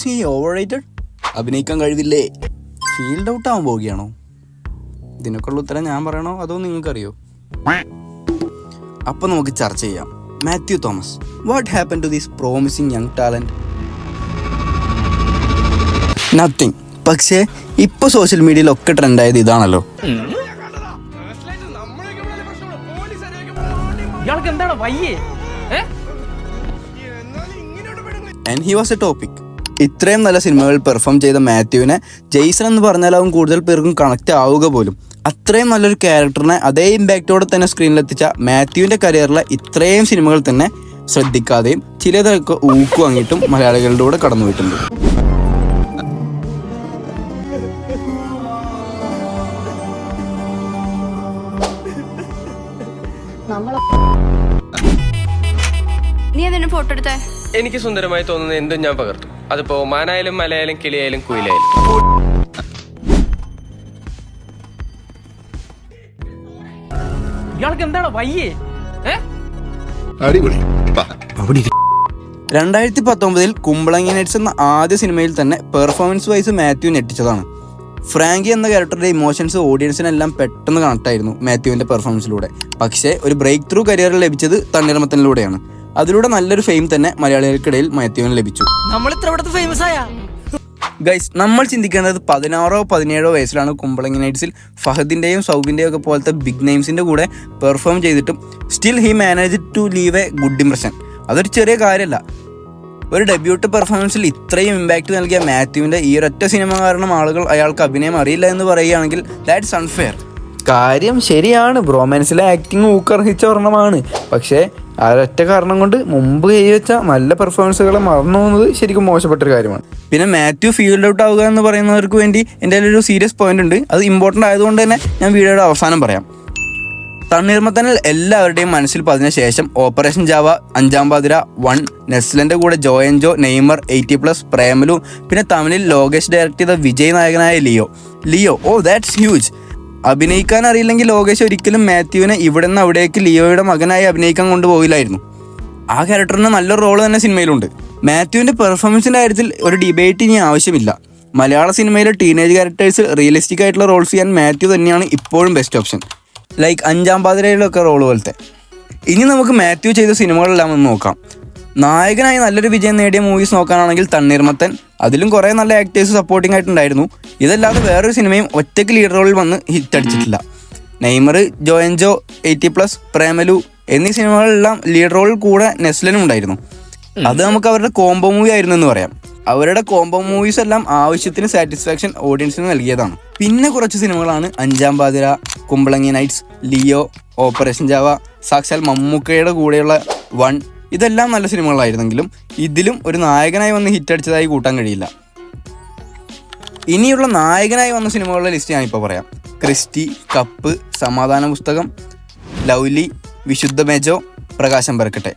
Is he over rated? അഭിനയിക്കാൻ കഴിവില്ലേ? Field out ആവാൻ പോവുകയാണോ? ഇതിനൊക്കെയുള്ള ഉത്തരം ഞാൻ പറയണോ അതോ നിങ്ങൾക്കറിയോ? അപ്പോൾ നമുക്ക് ചർച്ച ചെയ്യാം. Mathew Thomas, what happen to this promising young talent? Nothing. പക്ഷേ ഇപ്പോൾ സോഷ്യൽ മീഡിയയിലൊക്കെ ട്രെൻഡായത് ഇതാണല്ലോ. And he was a topic. ഇത്രയും നല്ല സിനിമകൾ പെർഫോം ചെയ്ത മാത്യുവിനെ ജെയ്സൺ എന്ന് പറഞ്ഞാലാവും കൂടുതൽ പേർക്കും കണക്റ്റ് ആവുക പോലും. അത്രയും നല്ലൊരു ക്യാരക്ടറിനെ അതേ ഇമ്പാക്റ്റോടെ തന്നെ സ്ക്രീനിലെത്തിച്ച മാത്യുവിൻ്റെ കരിയറിലെ ഇത്രയും സിനിമകൾ തന്നെ ശ്രദ്ധിക്കാതെയും ചിലതൊക്കെ ഊക്കു വാങ്ങിയിട്ടും മലയാളികളുടെ കൂടെ കടന്നുപോയിട്ടുണ്ട്. നീ അതിന് ഫോട്ടോ എടുത്തേ? എനിക്ക് സുന്ദരമായി തോന്നുന്ന എന്തും ഞാൻ പകർത്തും. അതിപ്പോ മാനായാലും മലയാലും കിളിയായാലും കുയിലായാലും. ഇയാൾക്ക് എന്താണ് വയ്യേ? 2019 കുമ്പളങ്ങി നൈറ്റ്സ് എന്ന ആദ്യ സിനിമയിൽ തന്നെ പെർഫോമൻസ് വൈസ് മാത്യു ഞെട്ടിച്ചതാണ്. ഫ്രാങ്കി എന്ന ക്യാരക്ടറുടെ ഇമോഷൻസ് ഓഡിയൻസിനെല്ലാം പെട്ടെന്ന് കണക്റ്റായിരുന്നു മാത്യുവിൻ്റെ പെർഫോമൻസിലൂടെ. പക്ഷേ ഒരു ബ്രേക്ക് ത്രൂ കരിയർ ലഭിച്ചത് തണ്ണീർമത്തനിലൂടെയാണ്. അതിലൂടെ നല്ലൊരു ഫെയിം തന്നെ മലയാളികൾക്കിടയിൽ മാത്യുവിന് ലഭിച്ചു. ഗൈസ്, നമ്മൾ ചിന്തിക്കേണ്ടത് 16-17 വയസ്സിലാണ് കുമ്പളങ്ങി നൈറ്റ്സിൽ ഫഹദിൻ്റെയും സൗബിൻ്റെയും ഒക്കെ പോലത്തെ ബിഗ് നെയിംസിൻ്റെ കൂടെ പെർഫോം ചെയ്തിട്ടും still he manage to leave a good impression. അതൊരു ചെറിയ കാര്യമല്ല. ഒരു ഡെബ്യൂട്ട് പെർഫോമൻസിൽ ഇത്രയും ഇമ്പാക്റ്റ് നൽകിയ മാത്യുവിൻ്റെ ഈ ഒരൊറ്റ സിനിമ കാരണം ആളുകൾ അയാൾക്ക് അഭിനയം അറിയില്ല എന്ന് പറയുകയാണെങ്കിൽ ദാറ്റ്സ് അൺഫെയർ. കാര്യം ശരിയാണ്, ബ്രോമാൻസിലെ ആക്ടിങ് ഊക്കർഹിച്ച ഒരെണ്ണമാണ്. പക്ഷേ ആ ഒരൊറ്റ കാരണം കൊണ്ട് മുമ്പ് കൈവച്ച നല്ല പെർഫോമൻസുകളെ മറന്നു പോകുന്നത് ശരിക്കും മോശപ്പെട്ടൊരു കാര്യമാണ്. പിന്നെ മാത്യു ഫീൽഡ് ഔട്ട് ആവുക എന്ന് പറയുന്നവർക്ക് വേണ്ടി എൻ്റെ ഒരു സീരിയസ് പോയിന്റ് ഉണ്ട്. അത് ഇമ്പോർട്ടൻ്റ് ആയതുകൊണ്ട് തന്നെ ഞാൻ വീഡിയോയുടെ അവസാനം പറയാം. തണ്ണീർമത്തനിൽ എല്ലാവരുടെയും മനസ്സിൽ പതിന ശേഷം ഓപ്പറേഷൻ ജാവ, അഞ്ചാം പാതിര, 1, നെസ്ലൻ്റെ കൂടെ ജോയൻജോ, നെയ്മർ, 80+, പ്രേമലു, പിന്നെ തമിഴിൽ ലോകേഷ് ഡയറക്റ്റ് ചെയ്ത വിജയ് നായകനായ ലിയോ. Oh that's huge. അഭിനയിക്കാൻ അറിയില്ലെങ്കിൽ ലോകേഷ് ഒരിക്കലും മാത്യുവിനെ ഇവിടെ നിന്ന് അവിടേക്ക് ലിയോയുടെ മകനായി അഭിനയിക്കാൻ കൊണ്ടുപോയില്ലായിരുന്നു. ആ ക്യാരക്ടറിന് നല്ലൊരു റോള് തന്നെ സിനിമയിലുണ്ട്. മാത്യുവിൻ്റെ പെർഫോമൻസിൻ്റെ കാര്യത്തിൽ ഒരു ഡിബേറ്റ് ഇനി ആവശ്യമില്ല. മലയാള സിനിമയിലെ ടീനേജ് ക്യാരക്ടേഴ്സ് റിയലിസ്റ്റിക് ആയിട്ടുള്ള റോൾസ് ചെയ്യാൻ മാത്യു തന്നെയാണ് ഇപ്പോഴും ബെസ്റ്റ് ഓപ്ഷൻ. ലൈക്ക് അഞ്ചാം പാതിരയിലൊക്കെ റോള് പോലത്തെ. ഇനി നമുക്ക് മാത്യു ചെയ്ത സിനിമകളെല്ലാം ഒന്ന് നോക്കാം. നായകനായി നല്ലൊരു വിജയം നേടിയ മൂവീസ് നോക്കാനാണെങ്കിൽ തണ്ണീർമത്തൻ, അതിലും കുറേ നല്ല ആക്ടേഴ്സ് സപ്പോർട്ടിംഗ് ആയിട്ടുണ്ടായിരുന്നു. ഇതല്ലാതെ വേറൊരു സിനിമയും ഒറ്റയ്ക്ക് ലീഡ് റോളിൽ വന്ന് ഹിറ്റ് അടിച്ചിട്ടില്ല. നെയ്മർ, ജോയൻജോ, 80+, പ്രേമലു എന്നീ സിനിമകളെല്ലാം ലീഡ് റോളിൽ കൂടെ നെസ്ലനും ഉണ്ടായിരുന്നു. അത് നമുക്ക് അവരുടെ കോംബോ മൂവി ആയിരുന്നു എന്ന് പറയാം. അവരുടെ കോംബോ മൂവീസ് എല്ലാം ആവശ്യത്തിന് സാറ്റിസ്ഫാക്ഷൻ ഓഡിയൻസിന് നൽകിയതാണ്. പിന്നെ കുറച്ച് സിനിമകളാണ് Anjaam Pathira, Kumbalangi nights, Leo, operation Java, സാക്ഷാൽ മമ്മൂക്കയുടെ കൂടെയുള്ള 1. ഇതെല്ലാം നല്ല സിനിമകളായിരുന്നെങ്കിലും ഇതിലും ഒരു നായകനായി വന്ന് ഹിറ്റടിച്ചതായി കൂട്ടാൻ കഴിയില്ല. ഇനിയുള്ള നായകനായി വന്ന സിനിമകളുടെ ലിസ്റ്റ് ഞാനിപ്പോൾ പറയാം. ക്രിസ്റ്റി, കപ്പ്, സമാധാന പുസ്തകം, ലൗലി, വിശുദ്ധ മെജോ, പ്രകാശം പരക്കട്ടെ.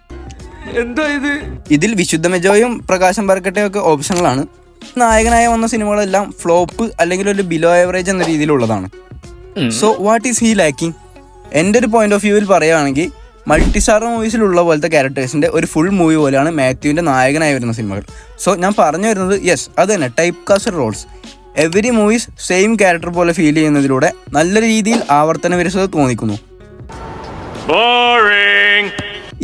ഇതിൽ വിശുദ്ധ മെജോയും പ്രകാശം പരക്കട്ടെയും ഒക്കെ ഓപ്ഷണലാണ്. നായകനായി വന്ന സിനിമകളെല്ലാം ഫ്ലോപ്പ് അല്ലെങ്കിൽ ഒരു ബിലോ ആവറേജ് എന്ന രീതിയിലുള്ളതാണ്. So what is he lacking? എൻ്റെ ഒരു പോയിന്റ് ഓഫ് വ്യൂവിൽ പറയുകയാണെങ്കിൽ മൾട്ടിസ്റ്റാർ മൂവീസിലുള്ള പോലത്തെ ക്യാരക്ടേഴ്സിൻ്റെ ഒരു ഫുൾ മൂവി പോലെയാണ് മാത്യുവിൻ്റെ നായകനായി വരുന്ന സിനിമകൾ. സോ ഞാൻ പറഞ്ഞു വരുന്നത് യെസ്, അത് തന്നെ type casted roles. Every movies same character പോലെ ഫീൽ ചെയ്യുന്നതിലൂടെ നല്ല രീതിയിൽ ആവർത്തന വിരസത തോന്നിക്കുന്നു.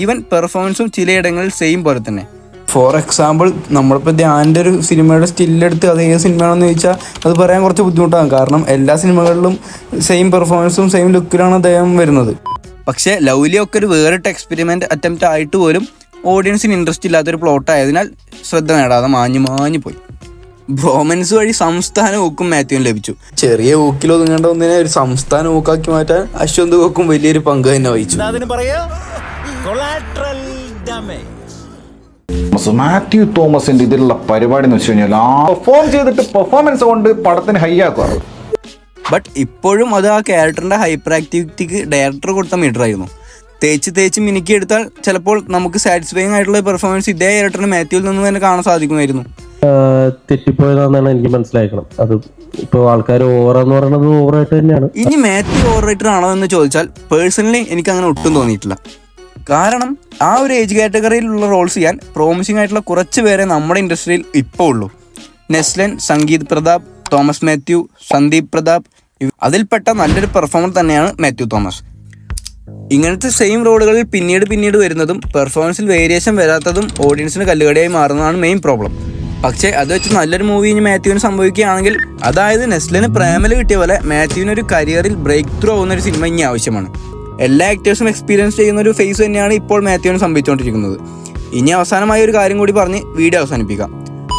ഈവൻ പെർഫോമൻസും ചിലയിടങ്ങളിൽ സെയിം പോലെ തന്നെ. ഫോർ എക്സാമ്പിൾ, നമ്മളിപ്പോൾ ധ്യാൻ്റെ ഒരു സിനിമയുടെ സ്റ്റില്ലെടുത്ത് അത് ഏത് സിനിമയാണെന്ന് ചോദിച്ചാൽ അത് പറയാൻ കുറച്ച് ബുദ്ധിമുട്ടാണ്. കാരണം എല്ലാ സിനിമകളിലും സെയിം പെർഫോമൻസും സെയിം ലുക്കിലാണ് അദ്ദേഹം വരുന്നത്. പക്ഷേ ലൗലിയൊക്കെ ഒരു വേറിട്ട എക്സ്പെരിമെൻ്റ് അറ്റംപ്റ്റ് ആയിട്ട് പോലും ഓഡിയൻസിന് ഇൻട്രസ്റ്റ് ഇല്ലാത്തൊരു പ്ലോട്ട് ആയതിനാൽ ശ്രദ്ധ നേടാതെ മാഞ്ഞു പോയി. ബ്രോമൻസ് വഴി സംസ്ഥാന ഊക്കും മാത്യുവിന് ലഭിച്ചു. ചെറിയ ഊക്കിൽ ഒതുങ്ങേണ്ട ഒന്നിനെ ഒരു സംസ്ഥാന ഊക്കാക്കി മാറ്റാൻ അശ്വന്ത് കോക്കും വലിയൊരു പങ്ക് തന്നെ വഹിച്ചു. മാത്യു തോമസിന്റെ ഇതിലുള്ള പരിപാടി എന്ന് വെച്ച് കഴിഞ്ഞാൽ പെർഫോം ചെയ്തിട്ട് പെർഫോമൻസ് കൊണ്ട് പടത്തിന് ഹൈ ആക്കാറ്. ബട്ട് ഇപ്പോഴും അത് ആ ക്യാരക്ടറിൻ്റെ ഹൈപ്പർ ആക്ടിവിറ്റിക്ക് ഡയറക്ടർ കൊടുത്ത മീറ്ററായിരുന്നു. തേച്ച് മിനുക്കിയെടുത്താൽ ചിലപ്പോൾ നമുക്ക് സാറ്റിസ്ഫൈങ് ആയിട്ടുള്ള പെർഫോമൻസ് ഇതേ ക്യാരക്ടറിന് മാത്യുവിൽ നിന്ന് തന്നെ കാണാൻ സാധിക്കുമായിരുന്നു. തെറ്റിപ്പോയതാണെന്നാണ് എനിക്ക് മനസ്സിലാക്കണം. അത് ഇപ്പോൾ ആൾക്കാർ ഓവറെന്ന് പറയുന്നത് ഓവറായിട്ട് തന്നെയാണ്. ഇനി മാത്യു ഓവർ റേറ്റർ ആണോ എന്ന് ചോദിച്ചാൽ പേഴ്സണലി എനിക്ക് അങ്ങനെ ഒട്ടും തോന്നിയിട്ടില്ല. കാരണം ആ ഒരു ഏജ് കാറ്റഗറിയിലുള്ള റോൾസ് ചെയ്യാൻ പ്രോമിസിംഗ് ആയിട്ടുള്ള കുറച്ച് പേരെ നമ്മുടെ ഇൻഡസ്ട്രിയിൽ ഇപ്പോൾ ഉള്ളൂ. നെസ്ലൻ, സംഗീത് പ്രതാപ്, തോമസ് മാത്യു, സന്ദീപ് പ്രതാപ്, അതിൽപ്പെട്ട നല്ലൊരു പെർഫോമർ തന്നെയാണ് മാത്യു തോമസ്. ഇങ്ങനത്തെ സെയിം റോളുകളിൽ പിന്നീട് വരുന്നതും പെർഫോമൻസിൽ വേരിയേഷൻ വരാത്തതും ഓഡിയൻസിന് കല്ലുകടിയായി മാറുന്നതാണ് മെയിൻ പ്രോബ്ലം. പക്ഷേ അത് വെച്ച് നല്ലൊരു മൂവി ഇനി മാത്യുവിന് സംഭവിക്കുകയാണെങ്കിൽ, അതായത് നെസ്ലിന് പ്രേമല് കിട്ടിയ പോലെ മാത്യുവിന് ഒരു കരിയറിൽ ബ്രേക്ക് ത്രൂ ആവുന്ന ഒരു സിനിമ ഇനി ആവശ്യമാണ്. എല്ലാ ആക്ടേഴ്സും എക്സ്പീരിയൻസ് ചെയ്യുന്ന ഒരു ഫേസ് തന്നെയാണ് ഇപ്പോൾ മാത്യുവിന് സംഭവിച്ചുകൊണ്ടിരിക്കുന്നത്. ഇനി അവസാനമായ ഒരു കാര്യം കൂടി പറഞ്ഞ് വീഡിയോ അവസാനിപ്പിക്കാം.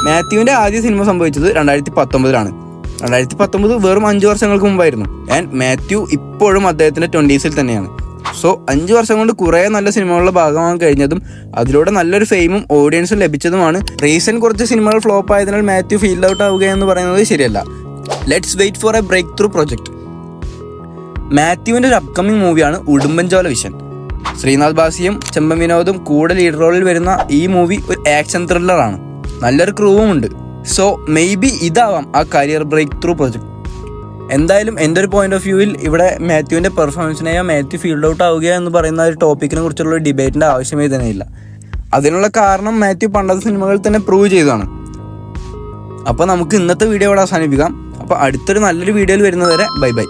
മാത്യുവിൻ്റെ ആദ്യ സിനിമ സംഭവിച്ചത് 2019 2019 വെറും 5 വർഷങ്ങൾക്ക് മുമ്പായിരുന്നു. ആൻഡ് മാത്യു ഇപ്പോഴും അദ്ദേഹത്തിൻ്റെ 20s തന്നെയാണ്. സോ 5 വർഷം കൊണ്ട് കുറേ നല്ല സിനിമകളുടെ ഭാഗമാകാൻ കഴിഞ്ഞതും അതിലൂടെ നല്ലൊരു ഫെയിമും ഓഡിയൻസും ലഭിച്ചതുമാണ്. റീസെൻറ്റ് കുറച്ച് സിനിമകൾ ഫ്ലോപ്പ് ആയതിനാൽ മാത്യു ഫീൽഡ് ഔട്ട് ആവുക എന്ന് പറയുന്നത് ശരിയല്ല. Let's wait for a breakthrough project. മാത്യുവിൻ്റെ ഒരു അപ്കമിങ് മൂവിയാണ് ഉടുമ്പൻചോല വിഷൻ. ശ്രീനാഥ് ബാസിയും ചെമ്പൻ വിനോദും കൂടെ ലീഡ് റോളിൽ വരുന്ന ഈ മൂവി ഒരു ആക്ഷൻ ത്രില്ലറാണ്. നല്ലൊരു ക്രൂവും ഉണ്ട്. സോ മേ ബി ഇതാവാം ആ കരിയർ ബ്രേക്ക് ത്രൂ പ്രൊജക്ട്. എന്തായാലും എൻ്റെ ഒരു പോയിന്റ് ഓഫ് വ്യൂവിൽ ഇവിടെ മാത്യുവിൻ്റെ പെർഫോമൻസിനെയോ മാത്യു ഫീൽഡ് ഔട്ട് ആവുക എന്ന് പറയുന്ന ഒരു ടോപ്പിക്കിനെ കുറിച്ചുള്ള ഒരു ഡിബേറ്റിൻ്റെ ആവശ്യമേ തന്നെ ഇല്ല. അതിനുള്ള കാരണം മാത്യു പണ്ടത്തെ സിനിമകളിൽ തന്നെ പ്രൂവ് ചെയ്തതാണ്. അപ്പോൾ നമുക്ക് ഇന്നത്തെ വീഡിയോ ഇവിടെ അവസാനിപ്പിക്കാം. അപ്പോൾ അടുത്തൊരു നല്ലൊരു വീഡിയോയിൽ വരുന്നതുവരെ ബൈ ബൈ.